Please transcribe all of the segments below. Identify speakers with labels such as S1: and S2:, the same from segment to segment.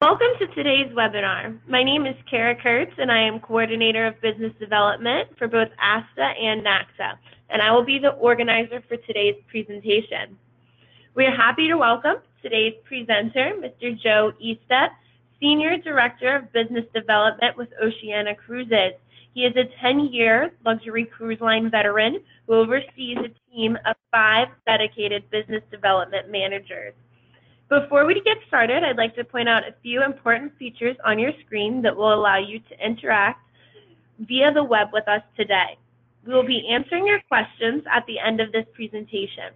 S1: Welcome to today's webinar. My name is Kara Kurtz, and I am Coordinator of Business Development for both ASTA and NACTA, and I will be the organizer for today's presentation. We are happy to welcome today's presenter, Mr. Joe Eastep, Senior Director of Business Development with Oceania Cruises. He is a 10-year luxury cruise line veteran who oversees a team of 5 dedicated business development managers. Before we get started, I'd like to point out a few important features on your screen that will allow you to interact via the web with us today. We will be answering your questions at the end of this presentation.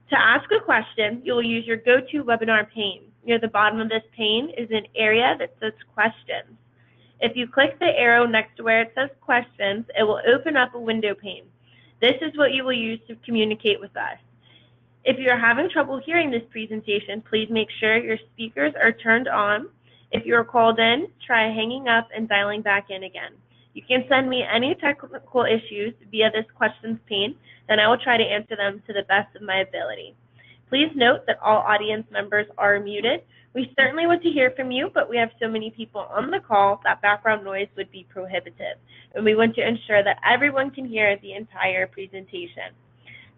S1: To ask a question, you will use your GoToWebinar pane. Near the bottom of this pane is an area that says Questions. If you click the arrow next to where it says Questions, it will open up a window pane. This is what you will use to communicate with us. If you are having trouble hearing this presentation, please make sure your speakers are turned on. If you are called in, try hanging up and dialing back in again. You can send me any technical issues via this questions pane, and I will try to answer them to the best of my ability. Please note that all audience members are muted. We certainly want to hear from you, but we have so many people on the call that background noise would be prohibitive, and we want to ensure that everyone can hear the entire presentation.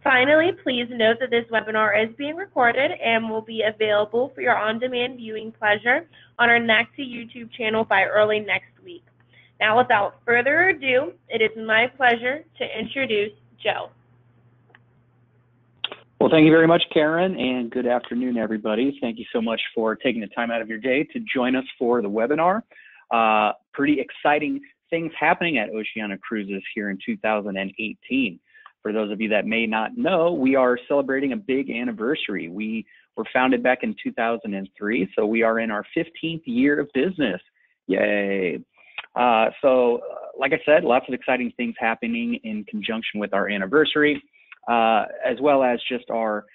S1: Finally, please note that this webinar is being recorded and will be available for your on-demand viewing pleasure on our NACTA YouTube channel by early next week. Now, without further ado, it is my pleasure to introduce Joe.
S2: Well, thank you very much, Karen, and good afternoon, everybody. Thank you so much for taking the time out of your day to join us for the webinar. Pretty exciting things happening at Oceania Cruises here in 2018. For those of you that may not know, we are celebrating a big anniversary. We were founded back in 2003, so we are in our 15th year of business. Yay. Like I said, lots of exciting things happening in conjunction with our anniversary, as well as just our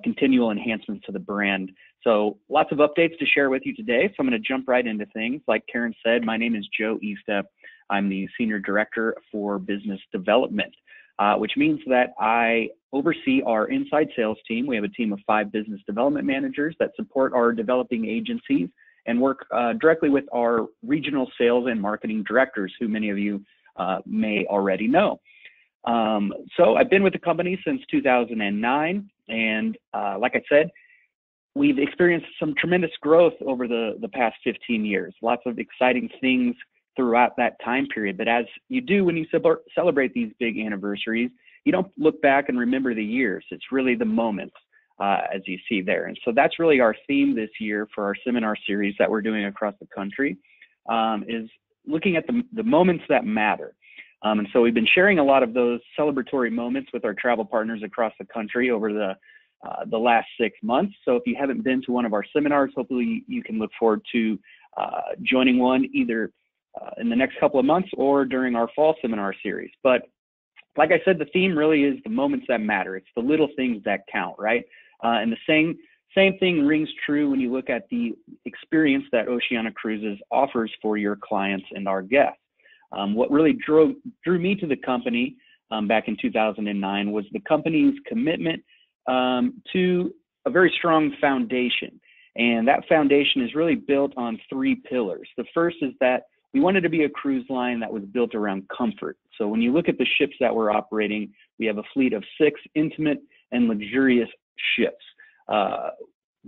S2: continual enhancements to the brand. So lots of updates to share with you today. So I'm going to jump right into things. Like Karen said, my name is Joe Eastep. I'm the Senior Director for Business Development. Which means that I oversee our inside sales team. We have a team of 5 business development managers that support our developing agencies and work directly with our regional sales and marketing directors, who many of you may already know. So I've been with the company since 2009, and like I said, we've experienced some tremendous growth over the past 15 years. Lots of exciting things throughout that time period. But as you do when you celebrate these big anniversaries, you don't look back and remember the years. It's really the moments, as you see there. And so that's really our theme this year for our seminar series that we're doing across the country, is looking at the moments that matter. And so we've been sharing a lot of those celebratory moments with our travel partners across the country over the last 6 months. So if you haven't been to one of our seminars, hopefully you can look forward to joining one either in the next couple of months or during our fall seminar series. But like I said, the theme really is the moments that matter. It's the little things that count, right? And the same thing rings true when you look at the experience that Oceania Cruises offers for your clients and our guests. What really drew me to the company back in 2009 was the company's commitment to a very strong foundation. And that foundation is really built on 3 pillars. The first is that we wanted to be a cruise line that was built around comfort. So when you look at the ships that we're operating, we have a fleet of 6 intimate and luxurious ships.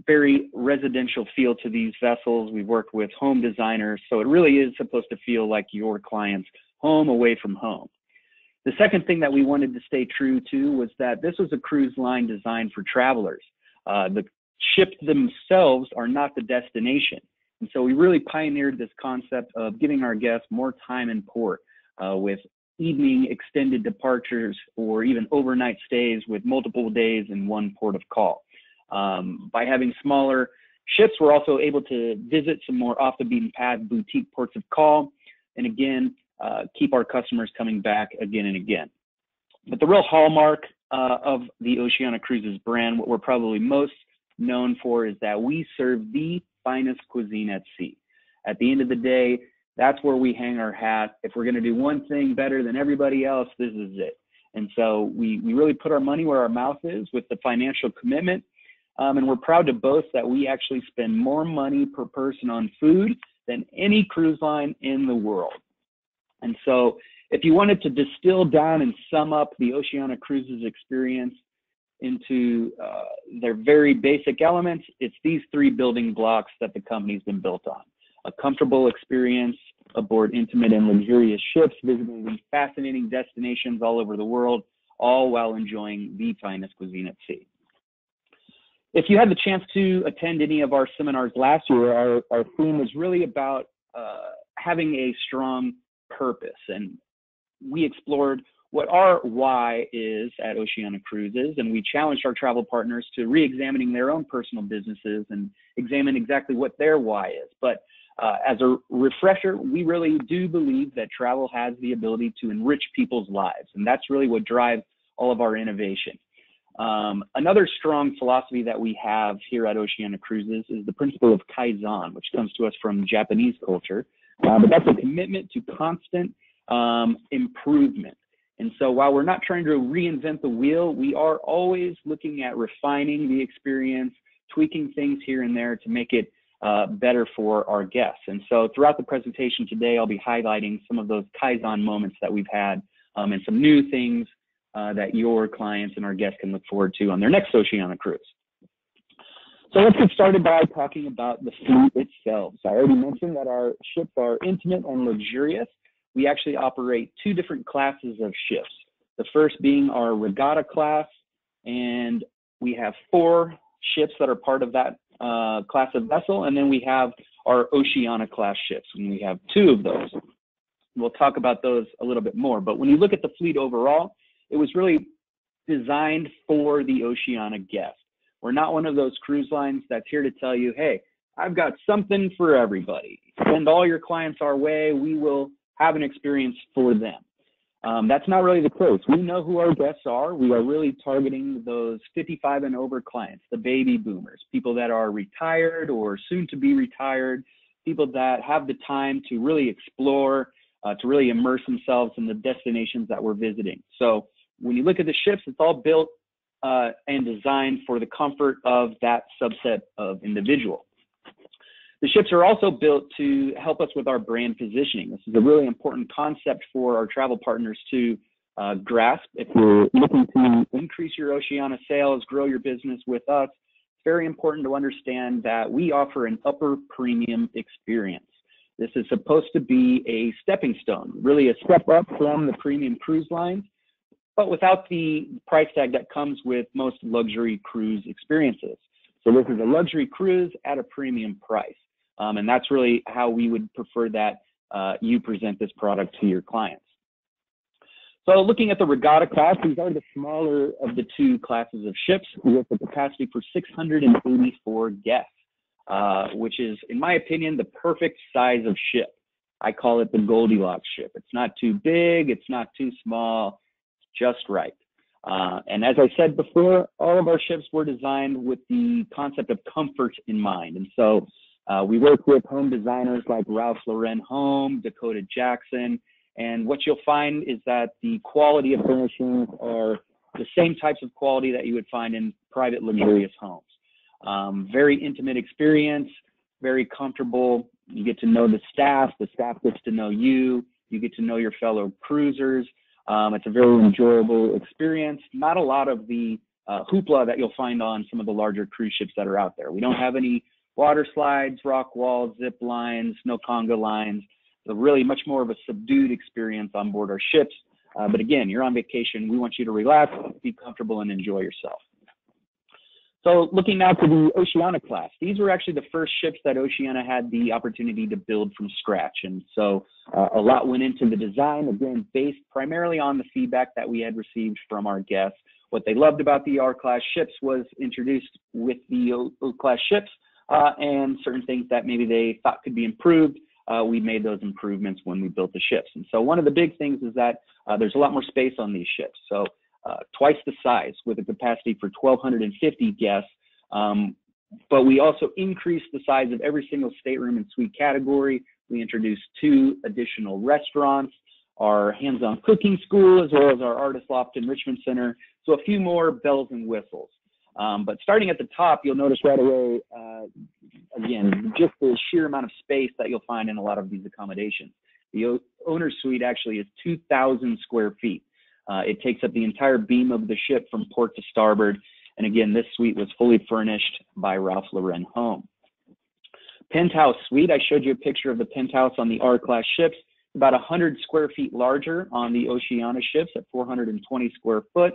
S2: Very residential feel to these vessels. We've worked with home designers, so it really is supposed to feel like your client's home away from home. The second thing that we wanted to stay true to was that this was a cruise line designed for travelers. The ships themselves are not the destination. And so we really pioneered this concept of giving our guests more time in port with evening extended departures or even overnight stays with multiple days in one port of call. By having smaller ships, we're also able to visit some more off the beaten path boutique ports of call, and again, keep our customers coming back again and again. But the real hallmark of the Oceania Cruises brand, what we're probably most known for, is that we serve the finest cuisine at sea. At the end of the day, that's where we hang our hat. If we're going to do one thing better than everybody else, this is it. And so we really put our money where our mouth is with the financial commitment. And we're proud to boast that we actually spend more money per person on food than any cruise line in the world. And so if you wanted to distill down and sum up the Oceania Cruises experience into their very basic elements, it's these three building blocks that the company's been built on. A comfortable experience aboard intimate and luxurious ships, visiting fascinating destinations all over the world, all while enjoying the finest cuisine at sea. If you had the chance to attend any of our seminars last year, our theme was really about having a strong purpose. And we explored what our why is at Oceania Cruises, and we challenged our travel partners to re-examining their own personal businesses and examine exactly what their why is. But as a refresher, we really do believe that travel has the ability to enrich people's lives, and that's really what drives all of our innovation. Another strong philosophy that we have here at Oceania Cruises is the principle of Kaizen, which comes to us from Japanese culture, but that's a commitment to constant improvement. And so while we're not trying to reinvent the wheel, we are always looking at refining the experience, tweaking things here and there to make it better for our guests. And so throughout the presentation today, I'll be highlighting some of those Kaizen moments that we've had and some new things that your clients and our guests can look forward to on their next Oceania cruise. So let's get started by talking about the fleet itself. So I already mentioned that our ships are intimate and luxurious. We actually operate two different classes of ships. The first being our regatta class, and we have 4 ships that are part of that class of vessel, and then we have our Oceania class ships, and we have 2 of those. We'll talk about those a little bit more, but when you look at the fleet overall, it was really designed for the Oceania guest. We're not one of those cruise lines that's here to tell you, hey, I've got something for everybody. Send all your clients our way, we will have an experience for them. That's not really the case. We know who our guests are. We are really targeting those 55 and over clients, the baby boomers, people that are retired or soon to be retired, people that have the time to really explore, to really immerse themselves in the destinations that we're visiting. So when you look at the ships, it's all built and designed for the comfort of that subset of individual. The ships are also built to help us with our brand positioning. This is a really important concept for our travel partners to grasp. If you're looking to increase your Oceania sales, grow your business with us, it's very important to understand that we offer an upper premium experience. This is supposed to be a stepping stone, really a step up from the premium cruise lines, but without the price tag that comes with most luxury cruise experiences. So this is a luxury cruise at a premium price. And that's really how we would prefer that you present this product to your clients. So looking at the regatta class, these are the smaller of the 2 classes of ships with a capacity for 684 guests, which is, in my opinion, the perfect size of ship. I call it the Goldilocks ship. It's not too big, it's not too small, it's just right. And as I said before, all of our ships were designed with the concept of comfort in mind. And so we work with home designers like Ralph Lauren Home, Dakota Jackson, and what you'll find is that the quality of furnishings are the same types of quality that you would find in private luxurious homes. Very intimate experience, very comfortable. You get to know the staff gets to know you, you get to know your fellow cruisers. It's a very enjoyable experience. Not a lot of the hoopla that you'll find on some of the larger cruise ships that are out there. We don't have any water slides, rock walls, zip lines, no conga lines. So really much more of a subdued experience on board our ships. But again, you're on vacation. We want you to relax, be comfortable, and enjoy yourself. So looking now to the Oceania class, these were actually the first ships that Oceania had the opportunity to build from scratch. And so a lot went into the design, again, based primarily on the feedback that we had received from our guests. What they loved about the R-class ships was introduced with the O-class ships. And certain things that maybe they thought could be improved, we made those improvements when we built the ships. And so one of the big things is that there's a lot more space on these ships. So twice the size with a capacity for 1,250 guests. But we also increased the size of every single stateroom and suite category. We introduced 2 additional restaurants, our hands-on cooking school, as well as our artist loft enrichment center. So a few more bells and whistles. But starting at the top, you'll notice right away, again, just the sheer amount of space that you'll find in a lot of these accommodations. The owner's suite actually is 2,000 square feet. It takes up the entire beam of the ship from port to starboard. And again, this suite was fully furnished by Ralph Lauren Home. Penthouse suite, I showed you a picture of the penthouse on the R-class ships, about 100 square feet larger on the Oceania ships at 420 square foot.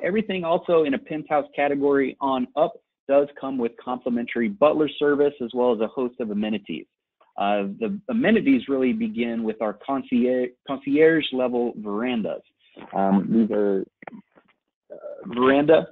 S2: Everything also in a penthouse category on up does come with complimentary butler service as well as a host of amenities. The amenities really begin with our concierge level verandas. These are veranda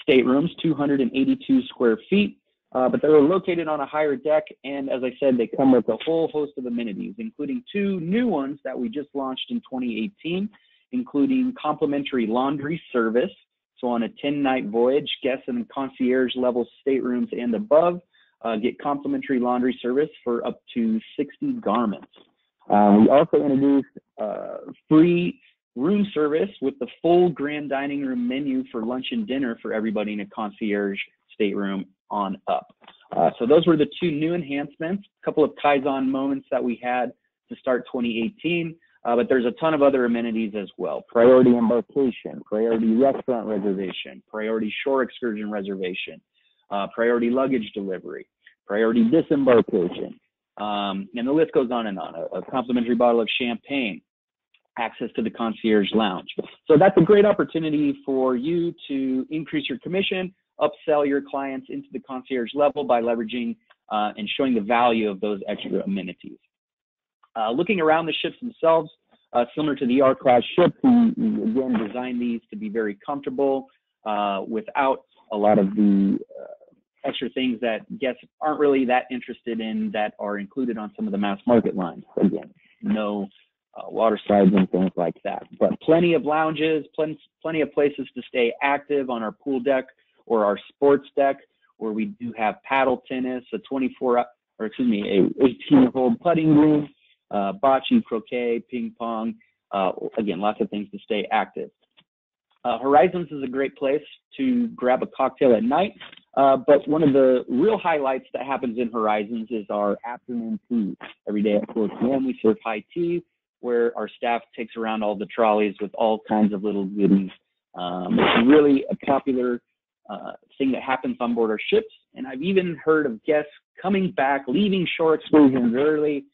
S2: staterooms, 282 square feet, but they're located on a higher deck. And as I said, they come with a whole host of amenities, including 2 new ones that we just launched in 2018, including complimentary laundry service. So on a 10-night voyage, guests in concierge level staterooms and above get complimentary laundry service for up to 60 garments. We also introduced free room service with the full grand dining room menu for lunch and dinner for everybody in a concierge stateroom on up. So those were the 2 new enhancements, a couple of Kaizen moments that we had to start 2018, but there's a ton of other amenities as well. Priority embarkation, priority restaurant reservation, priority shore excursion reservation, priority luggage delivery, priority disembarkation, and the list goes on and on. A complimentary bottle of champagne, access to the concierge lounge. So that's a great opportunity for you to increase your commission, upsell your clients into the concierge level by leveraging and showing the value of those extra amenities. Looking around the ships themselves, similar to the R-class ships, we again designed these to be very comfortable without a lot of the extra things that guests aren't really that interested in that are included on some of the mass market lines. Again, no water slides and things like that, but plenty of lounges, plenty of places to stay active on our pool deck or our sports deck, where we do have paddle tennis, a 18-hole putting green, bocce, croquet, ping pong. Again, lots of things to stay active. Horizons is a great place to grab a cocktail at night, but one of the real highlights that happens in Horizons is our afternoon tea. Every day at 4 p.m. we serve high tea, where our staff takes around all the trolleys with all kinds of little goodies. It's really a popular thing that happens on board our ships, and I've even heard of guests coming back, leaving shore excursions early,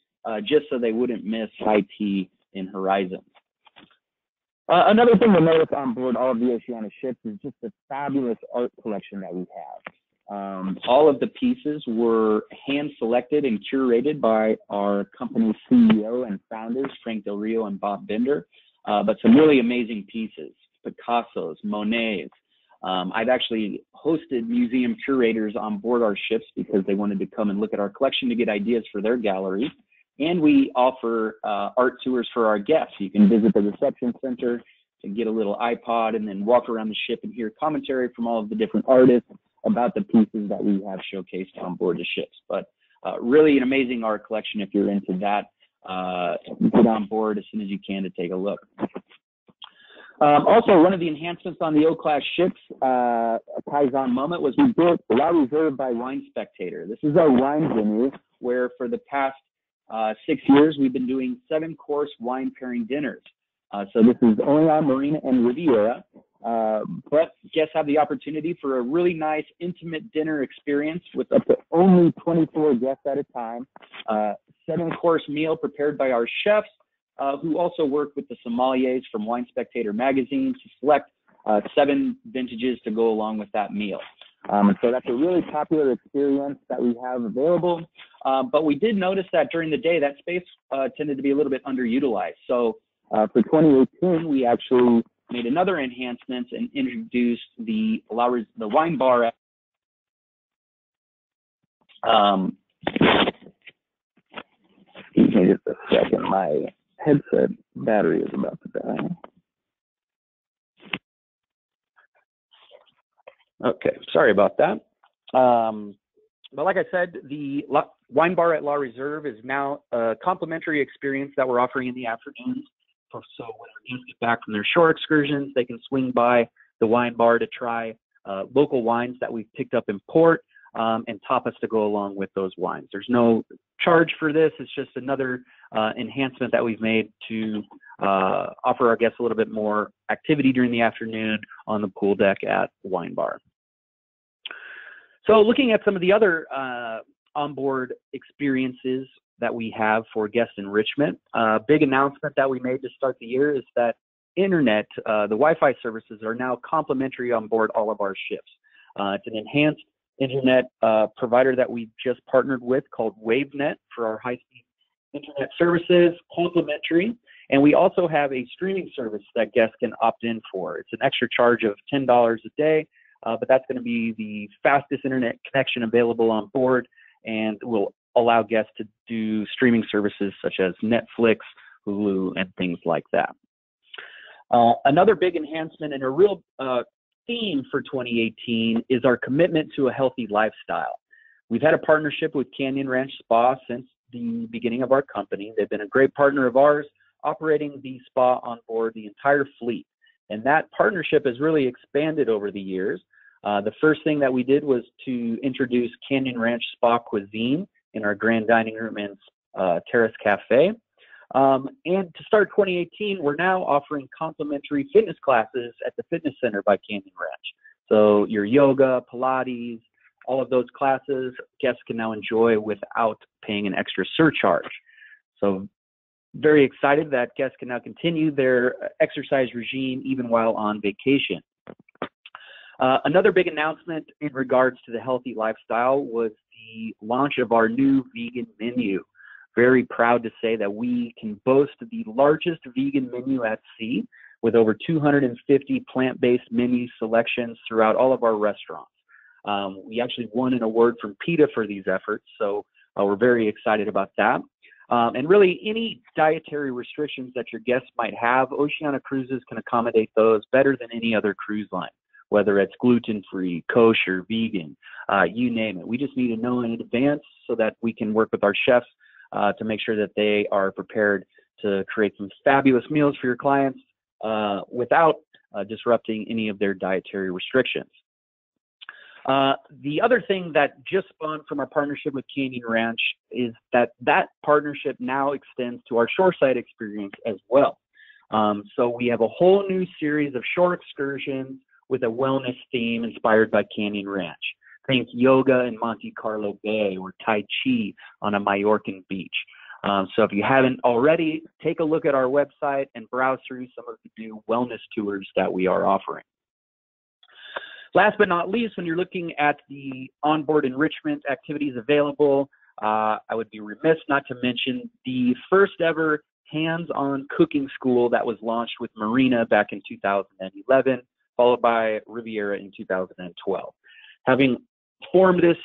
S2: just so they wouldn't miss high tea in Horizons. Another thing to notice on board all of the Oceania ships is just the fabulous art collection that we have. All of the pieces were hand-selected and curated by our company's CEO and founders, Frank Del Rio and Bob Bender, but some really amazing pieces, Picassos, Monets. I've actually hosted museum curators on board our ships because they wanted to come and look at our collection to get ideas for their gallery. And we offer art tours for our guests. You can visit the reception center and get a little iPod and then walk around the ship and hear commentary from all of the different artists about the pieces that we have showcased on board the ships. But really an amazing art collection. If you're into that, get on board as soon as you can to take a look. Also, one of the enhancements on the O-class ships, a Kaizen moment, was we built La Reserve by Wine Spectator. This is our wine venue where for the past 6 years we've been doing 7-course wine pairing dinners. So this is only on Marina and Riviera, but guests have the opportunity for a really nice intimate dinner experience with up to only 24 guests at a time. 7-course meal prepared by our chefs, who also work with the sommeliers from Wine Spectator magazine to select 7 vintages to go along with that meal. And so that's a really popular experience that we have available. But we did notice that during the day, that space tended to be a little bit underutilized. So for 2018, we actually made another enhancement and introduced the wine bar. Excuse me just a second. My headset battery is about to die. Okay, sorry about that. But like I said, the wine bar at La Reserve is now a complimentary experience that we're offering in the afternoons. So when our guests get back from their shore excursions, they can swing by the wine bar to try local wines that we've picked up in port, and tapas to go along with those wines. There's no charge for this. It's just another enhancement that we've made to offer our guests a little bit more activity during the afternoon on the pool deck at Wine Bar. So looking at some of the other onboard experiences that we have for guest enrichment, a big announcement that we made to start the year is that internet, the Wi-Fi services are now complimentary on board all of our ships. It's an enhanced internet provider that we just partnered with called WaveNet for our high-speed internet services, complimentary. And we also have a streaming service that guests can opt in for. It's an extra charge of $10 a day, but that's going to be the fastest internet connection available on board and will allow guests to do streaming services such as Netflix, Hulu, and things like that. Another big enhancement and a real theme for 2018 is our commitment to a healthy lifestyle. We've had a partnership with Canyon Ranch Spa since the beginning of our company. They've been a great partner of ours, operating the spa on board the entire fleet. And that partnership has really expanded over the years. The first thing that we did was to introduce Canyon Ranch Spa cuisine in our grand dining room and terrace cafe. And to start 2018, we're now offering complimentary fitness classes at the fitness center by Canyon Ranch. So your yoga, Pilates, all of those classes, guests can now enjoy without paying an extra surcharge. So very excited that guests can now continue their exercise regime even while on vacation. Another big announcement in regards to the healthy lifestyle was the launch of our new vegan menu. Very proud to say that we can boast the largest vegan menu at sea with over 250 plant-based menu selections throughout all of our restaurants. We actually won an award from PETA for these efforts, so we're very excited about that. And really, any dietary restrictions that your guests might have, Oceania Cruises can accommodate those better than any other cruise line, whether it's gluten-free, kosher, vegan, you name it. We just need to know in advance so that we can work with our chefs to make sure that they are prepared to create some fabulous meals for your clients without disrupting any of their dietary restrictions. The other thing that just spawned from our partnership with Canyon Ranch is that partnership now extends to our shoreside experience as well. So we have a whole new series of shore excursions with a wellness theme inspired by Canyon Ranch. Think yoga in Monte Carlo Bay or Tai Chi on a Majorcan beach. So if you haven't already, take a look at our website and browse through some of the new wellness tours that we are offering. Last but not least, when you're looking at the onboard enrichment activities available, I would be remiss not to mention the first ever hands-on cooking school that was launched with Marina back in 2011, followed by Riviera in 2012. Having formed this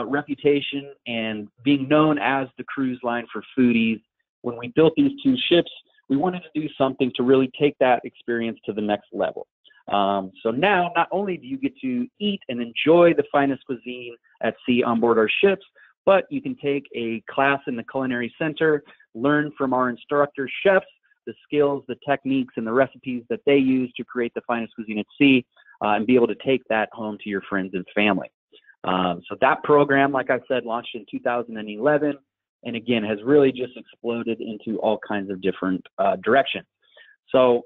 S2: reputation and being known as the cruise line for foodies, when we built these two ships, we wanted to do something to really take that experience to the next level. So now, not only do you get to eat and enjoy the finest cuisine at sea on board our ships, but you can take a class in the Culinary Center, learn from our instructor chefs the skills, the techniques, and the recipes that they use to create the finest cuisine at sea, and be able to take that home to your friends and family. So that program, like I said, launched in 2011, and again, has really just exploded into all kinds of different directions. So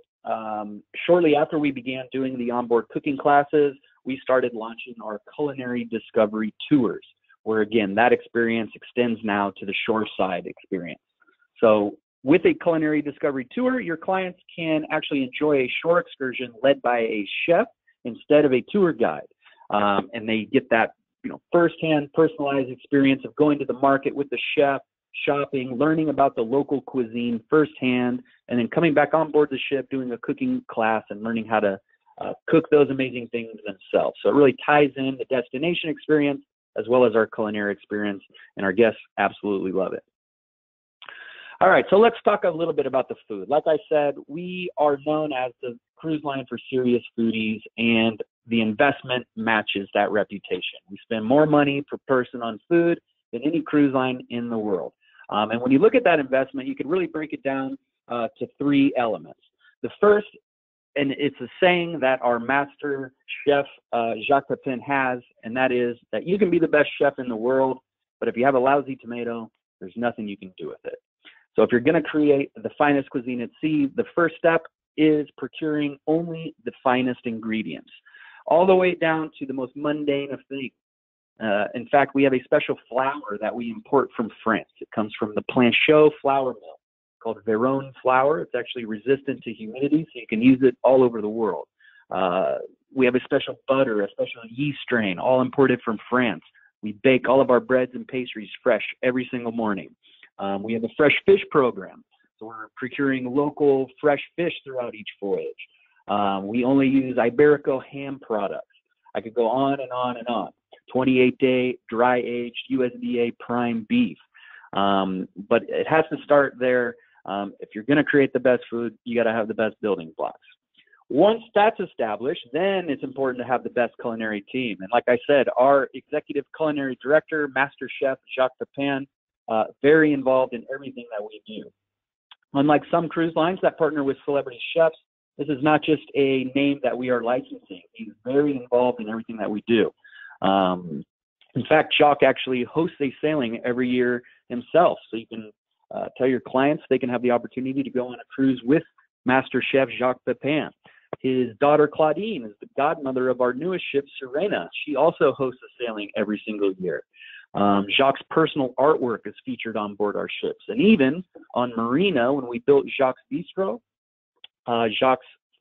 S2: shortly after we began doing the onboard cooking classes, we started launching our culinary discovery tours, where again, that experience extends now to the shoreside experience. So with a culinary discovery tour, your clients can actually enjoy a shore excursion led by a chef instead of a tour guide. And they get that, firsthand personalized experience of going to the market with the chef, shopping, learning about the local cuisine firsthand, and then coming back on board the ship, doing a cooking class and learning how to cook those amazing things themselves. So it really ties in the destination experience as well as our culinary experience, and our guests absolutely love it. All right, so let's talk a little bit about the food. Like I said, we are known as the cruise line for serious foodies, and the investment matches that reputation. We spend more money per person on food than any cruise line in the world. And when you look at that investment, you can really break it down to three elements. The first and it's a saying that our master chef, Jacques Pepin, has, and that is that you can be the best chef in the world, but if you have a lousy tomato, there's nothing you can do with it. So if you're going to create the finest cuisine at sea, the first step is procuring only the finest ingredients, all the way down to the most mundane of things. In fact, we have a special flour that we import from France. It comes from the Planchot flour mill called Véronne flour. It's actually resistant to humidity, so you can use it all over the world. We have a special butter, a special yeast strain, all imported from France. We bake all of our breads and pastries fresh every single morning. We have a fresh fish program, so we're procuring local fresh fish throughout each voyage. We only use Iberico ham products. I could go on and on and on. 28-day dry-aged USDA prime beef. But it has to start there. If you're going to create the best food, you got to have the best building blocks. Once that's established, then it's important to have the best culinary team. And like I said, our executive culinary director, master chef Jacques Pepin, very involved in everything that we do. Unlike some cruise lines that partner with celebrity chefs, this is not just a name that we are licensing. He's very involved in everything that we do. In fact, Jacques actually hosts a sailing every year himself. So you can tell your clients they can have the opportunity to go on a cruise with Master Chef Jacques Pepin. His daughter Claudine is the godmother of our newest ship, Serena. She also hosts a sailing every single year. Jacques' personal artwork is featured on board our ships. And even on Marina, when we built Jacques' Bistro, Jacques'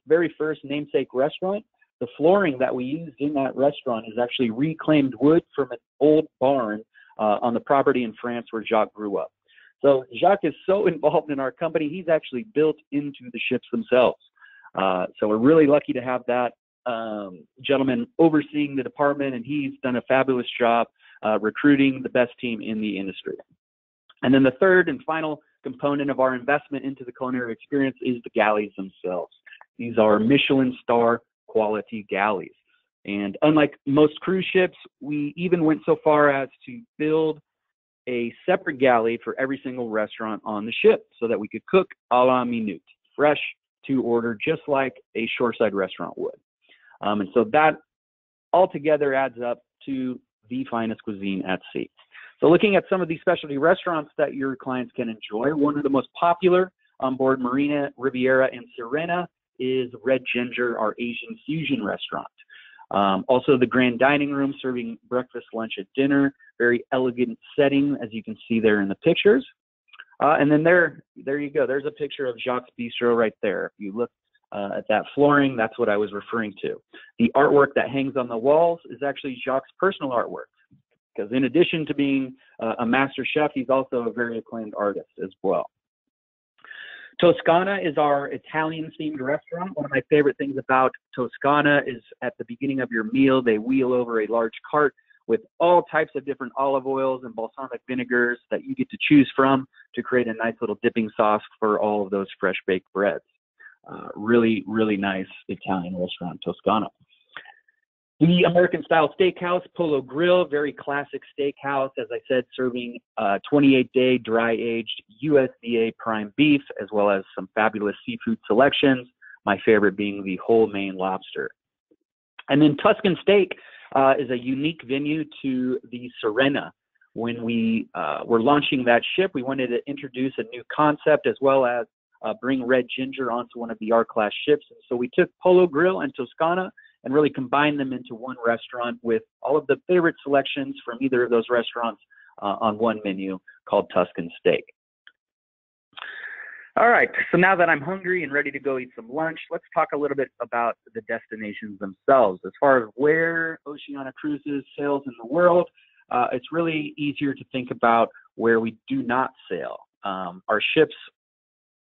S2: very first namesake restaurant, the flooring that we used in that restaurant is actually reclaimed wood from an old barn on the property in France where Jacques grew up. So Jacques is so involved in our company, he's actually built into the ships themselves. So we're really lucky to have that gentleman overseeing the department, and he's done a fabulous job recruiting the best team in the industry. And then the third and final component of our investment into the culinary experience is the galleys themselves. These are Michelin star quality galleys. And unlike most cruise ships, we even went so far as to build a separate galley for every single restaurant on the ship so that we could cook a la minute, fresh to order, just like a shoreside restaurant would. And so that altogether adds up to the finest cuisine at sea. So looking at some of these specialty restaurants that your clients can enjoy, one of the most popular on board Marina, Riviera, and Serena is Red Ginger, our Asian fusion restaurant. Also the grand dining room serving breakfast, lunch, and dinner, very elegant setting, as you can see there in the pictures. And then there you go. There's a picture of Jacques' Bistro right there. If you look at that flooring, that's what I was referring to. The artwork that hangs on the walls is actually Jacques' personal artwork, because in addition to being a master chef, he's also a very acclaimed artist as well. Toscana is our Italian-themed restaurant. One of my favorite things about Toscana is at the beginning of your meal, they wheel over a large cart with all types of different olive oils and balsamic vinegars that you get to choose from to create a nice little dipping sauce for all of those fresh baked breads. Really, really nice Italian restaurant, Toscana. The American-style steakhouse, Polo Grill, very classic steakhouse, as I said, serving 28-day dry-aged USDA prime beef, as well as some fabulous seafood selections, my favorite being the whole Maine lobster. And then Tuscan Steak is a unique venue to the Serena. When we were launching that ship, we wanted to introduce a new concept as well as bring Red Ginger onto one of the R-Class ships. And so we took Polo Grill and Toscana and really combined them into one restaurant with all of the favorite selections from either of those restaurants on one menu called Tuscan Steak. All right, so now that I'm hungry and ready to go eat some lunch, let's talk a little bit about the destinations themselves. As far as where Oceania Cruises sails in the world, it's really easier to think about where we do not sail. Our ships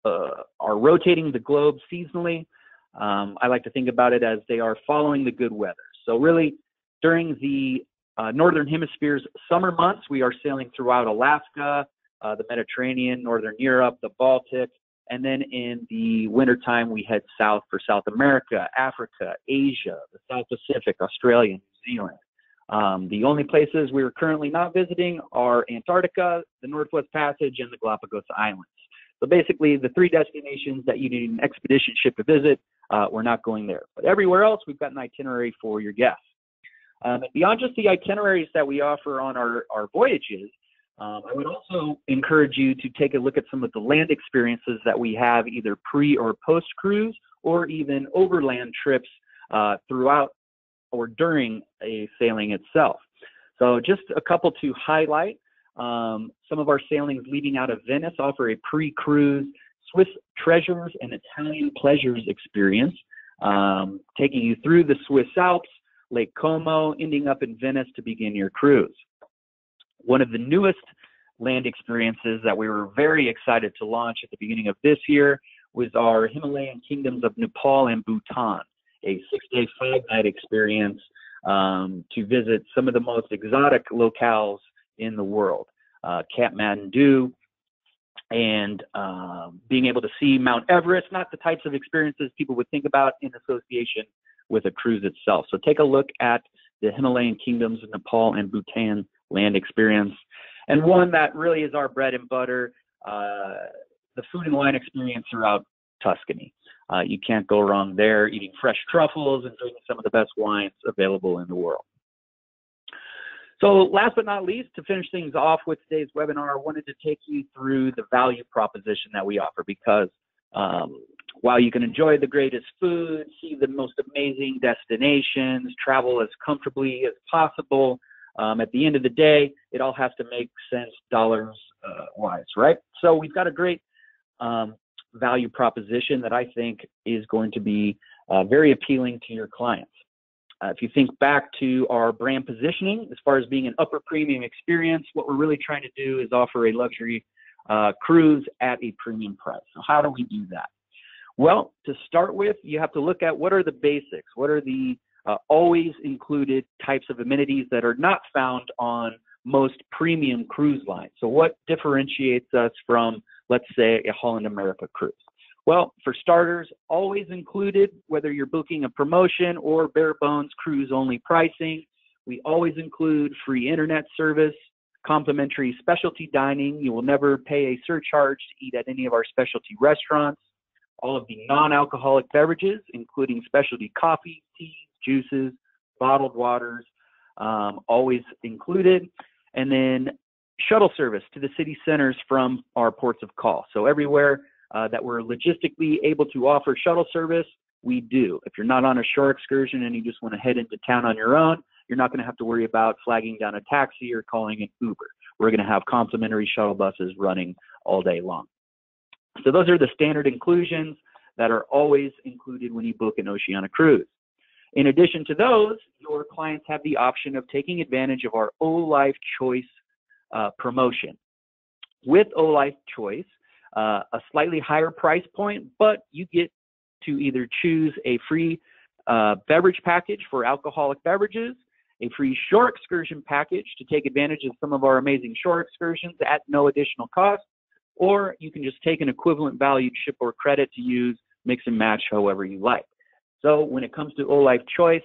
S2: are rotating the globe seasonally. I like to think about it as they are following the good weather. So really, during the Northern Hemisphere's summer months, we are sailing throughout Alaska, the Mediterranean, Northern Europe, the Baltic, and then in the wintertime, we head south for South America, Africa, Asia, the South Pacific, Australia, New Zealand. The only places we are currently not visiting are Antarctica, the Northwest Passage, and the Galapagos Islands. So basically, the 3 destinations that you need an expedition ship to visit, we're not going there. But everywhere else, we've got an itinerary for your guests. And beyond just the itineraries that we offer on our voyages, I would also encourage you to take a look at some of the land experiences that we have, either pre or post cruise, or even overland trips throughout or during a sailing itself. So just a couple to highlight. Some of our sailings leaving out of Venice offer a pre-cruise Swiss treasures and Italian pleasures experience, taking you through the Swiss Alps, Lake Como, ending up in Venice to begin your cruise. One of the newest land experiences that we were very excited to launch at the beginning of this year was our Himalayan kingdoms of Nepal and Bhutan, a 6-day, 5-night experience to visit some of the most exotic locales in the world, Kathmandu, and being able to see Mount Everest, not the types of experiences people would think about in association with a cruise itself. So take a look at the Himalayan kingdoms of Nepal and Bhutan land experience. And one that really is our bread and butter, the food and wine experience throughout Tuscany. You can't go wrong there, eating fresh truffles and drinking some of the best wines available in the world. So last but not least, to finish things off with today's webinar, I wanted to take you through the value proposition that we offer, because while you can enjoy the greatest food, see the most amazing destinations, travel as comfortably as possible, at the end of the day, it all has to make sense dollars-wise, right? So we've got a great value proposition that I think is going to be very appealing to your clients. If you think back to our brand positioning, as far as being an upper premium experience, what we're really trying to do is offer a luxury cruise at a premium price. So how do we do that? Well, to start with, you have to look at what are the basics, what are the always included types of amenities that are not found on most premium cruise lines. So what differentiates us from, let's say, a Holland America cruise? Well, for starters, always included, whether you're booking a promotion or bare bones cruise only pricing, we always include free internet service, complimentary specialty dining. You will never pay a surcharge to eat at any of our specialty restaurants. All of the non-alcoholic beverages, including specialty coffee, teas, juices, bottled waters, always included. And then shuttle service to the city centers from our ports of call. So everywhere that we're logistically able to offer shuttle service, we do. If you're not on a shore excursion and you just want to head into town on your own, you're not going to have to worry about flagging down a taxi or calling an Uber. We're going to have complimentary shuttle buses running all day long. So those are the standard inclusions that are always included when you book an Oceania cruise. In addition to those, your clients have the option of taking advantage of our O-Life Choice promotion. With O-Life Choice, a slightly higher price point, but you get to either choose a free beverage package for alcoholic beverages, a free shore excursion package to take advantage of some of our amazing shore excursions at no additional cost, or you can just take an equivalent valued ship or credit to use, mix and match however you like. So when it comes to O-Life Choice,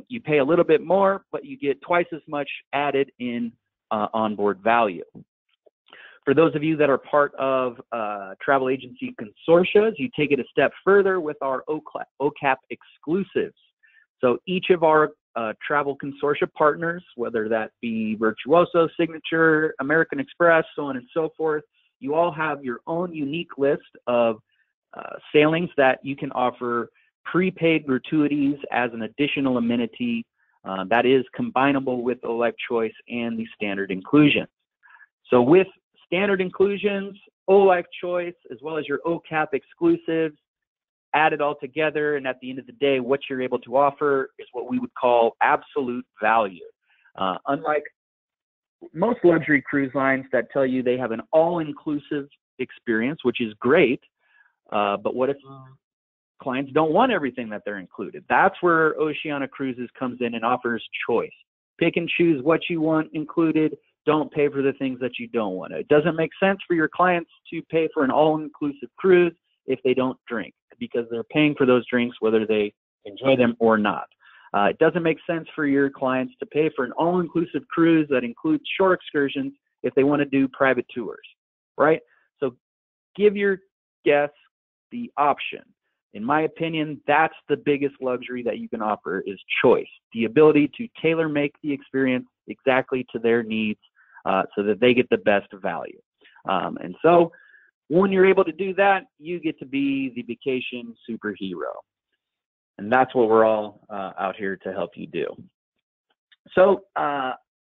S2: you pay a little bit more, but you get twice as much added in onboard value. For those of you that are part of travel agency consortia, you take it a step further with our OCAP exclusives. So each of our travel consortia partners, whether that be Virtuoso, Signature, American Express, so on and so forth, you all have your own unique list of sailings that you can offer prepaid gratuities as an additional amenity that is combinable with O-Life Choice and the standard inclusions. So with standard inclusions, O-Life Choice, as well as your OCAP exclusives, add it all together, and at the end of the day, what you're able to offer is what we would call absolute value. Unlike most luxury cruise lines that tell you they have an all-inclusive experience, which is great, but what if clients don't want everything that they're included? That's where Oceania Cruises comes in and offers choice. Pick and choose what you want included. Don't pay for the things that you don't want. It doesn't make sense for your clients to pay for an all-inclusive cruise if they don't drink, because they're paying for those drinks whether they enjoy them or not. It doesn't make sense for your clients to pay for an all-inclusive cruise that includes shore excursions if they want to do private tours, right? So give your guests the option. In my opinion, that's the biggest luxury that you can offer is choice, the ability to tailor make the experience exactly to their needs so that they get the best value. And so when you're able to do that, you get to be the vacation superhero. And that's what we're all out here to help you do. So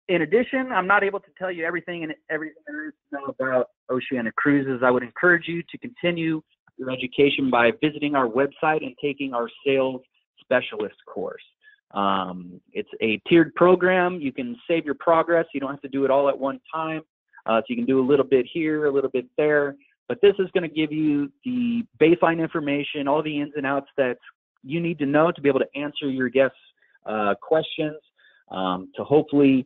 S2: in addition, I'm not able to tell you everything there is to know about Oceania Cruises. I would encourage you to continue your education by visiting our website and taking our sales specialist course. It's a tiered program. You can save your progress. You don't have to do it all at one time. So you can do a little bit here, a little bit there. But this is going to give you the baseline information, all the ins and outs that you need to know to be able to answer your guests' questions, to hopefully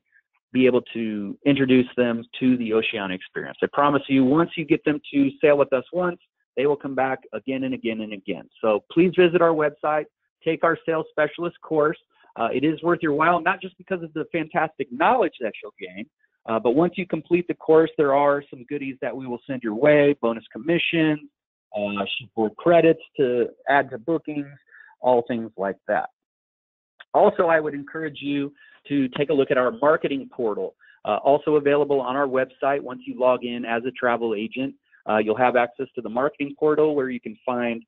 S2: be able to introduce them to the Oceania experience. I promise you, once you get them to sail with us once, they will come back again and again and again. So please visit our website, take our sales specialist course. It is worth your while, not just because of the fantastic knowledge that you'll gain, but once you complete the course, there are some goodies that we will send your way, bonus commission, shipboard credits to add to bookings, all things like that. Also, I would encourage you to take a look at our marketing portal, also available on our website. Once you log in as a travel agent, you'll have access to the marketing portal where you can find,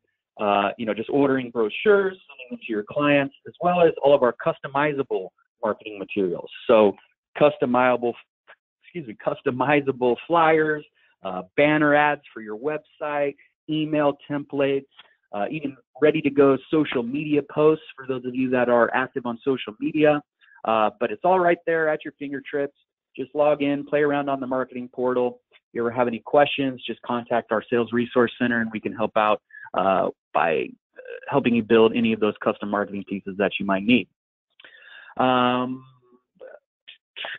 S2: just ordering brochures, sending them to your clients, as well as all of our customizable marketing materials. So customizable flyers, banner ads for your website, email templates, even ready-to-go social media posts for those of you that are active on social media. But it's all right there at your fingertips. Just log in, play around on the marketing portal. If you ever have any questions, just contact our Sales Resource Center, and we can help out by helping you build any of those custom marketing pieces that you might need.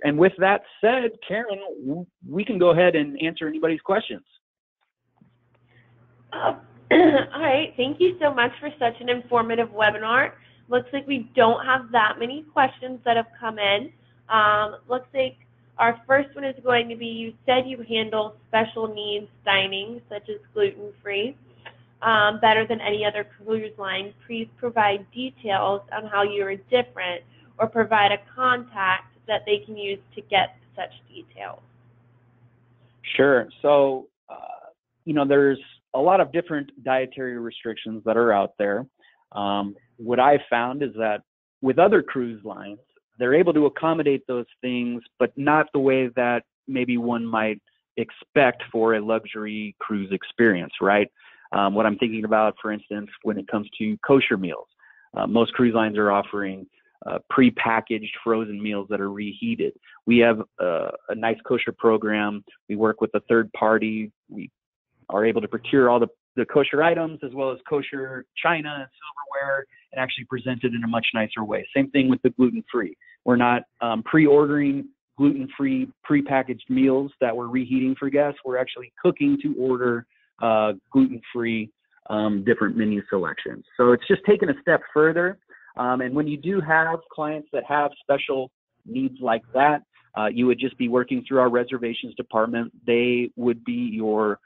S2: And with that said, Karen, we can go ahead and answer anybody's questions.
S1: All right. Thank you so much for such an informative webinar. Looks like we don't have that many questions that have come in. Looks like our first one is going to be, you said you handle special needs dining, such as gluten-free, better than any other cruise line. Please provide details on how you are different, or provide a contact that they can use to get such details.
S2: Sure. So, there's a lot of different dietary restrictions that are out there. What I found is that with other cruise lines, they're able to accommodate those things, but not the way that maybe one might expect for a luxury cruise experience, right? What I'm thinking about, for instance, when it comes to kosher meals, most cruise lines are offering pre-packaged frozen meals that are reheated. We have a nice kosher program. We work with a third party. We are able to procure all the kosher items, as well as kosher china and silverware, and actually present it in a much nicer way. Same thing with the gluten-free. We're not pre-ordering gluten-free pre-packaged meals that we're reheating for guests. We're actually cooking to order gluten-free different menu selections. So it's just taken a step further. And when you do have clients that have special needs like that, you would just be working through our reservations department. They would be your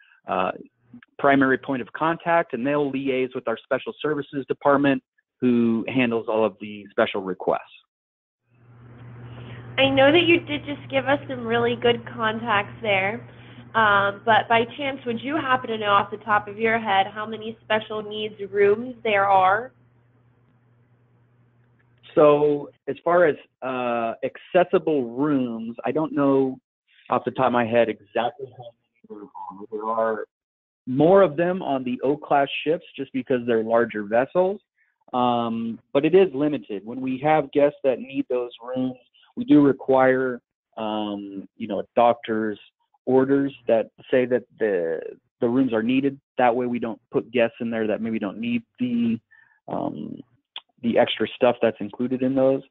S2: primary point of contact, and they'll liaise with our special services department, who handles all of the special requests.
S1: I know that you did just give us some really good contacts there, but by chance, would you happen to know off the top of your head how many special needs rooms there are?
S2: So as far as accessible rooms, I don't know off the top of my head exactly how many there are. More of them on the O-class ships just because they're larger vessels, but it is limited. When we have guests that need those rooms, we do require, a doctor's orders that say that the rooms are needed. That way we don't put guests in there that maybe don't need the extra stuff that's included in those.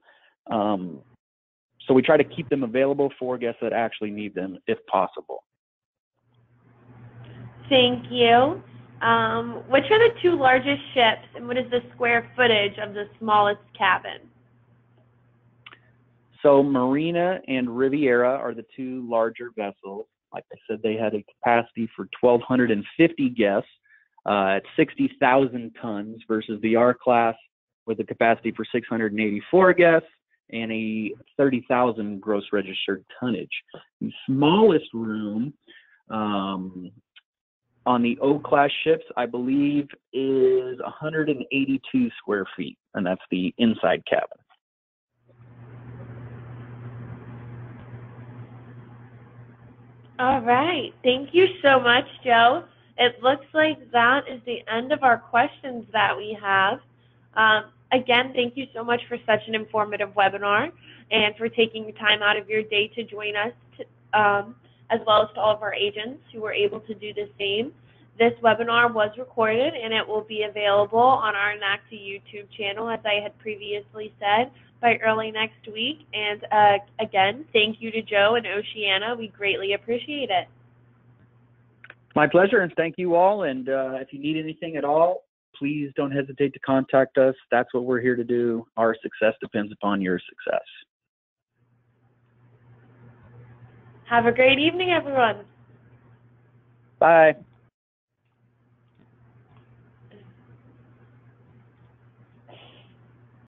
S2: So we try to keep them available for guests that actually need them if possible.
S1: Thank you. Which are the two largest ships, and what is the square footage of the smallest cabin?
S2: So Marina and Riviera are the two larger vessels. Like I said, they had a capacity for 1,250 guests at 60,000 tons versus the R class with a capacity for 684 guests and a 30,000 gross registered tonnage. The smallest room on the O class ships, I believe, is 182 square feet, and that's the inside cabin.
S1: All right. Thank you so much, Joe. It looks like that is the end of our questions that we have. Again, thank you so much for such an informative webinar and for taking the time out of your day to join us, as well as to all of our agents who were able to do the same. This webinar was recorded and it will be available on our NACTA YouTube channel, as I had previously said, by early next week. And again, thank you to Joe and Oceania. We greatly appreciate it.
S2: My pleasure, and thank you all. And if you need anything at all, please don't hesitate to contact us. That's what we're here to do. Our success depends upon your success.
S1: Have a great evening, everyone.
S2: Bye.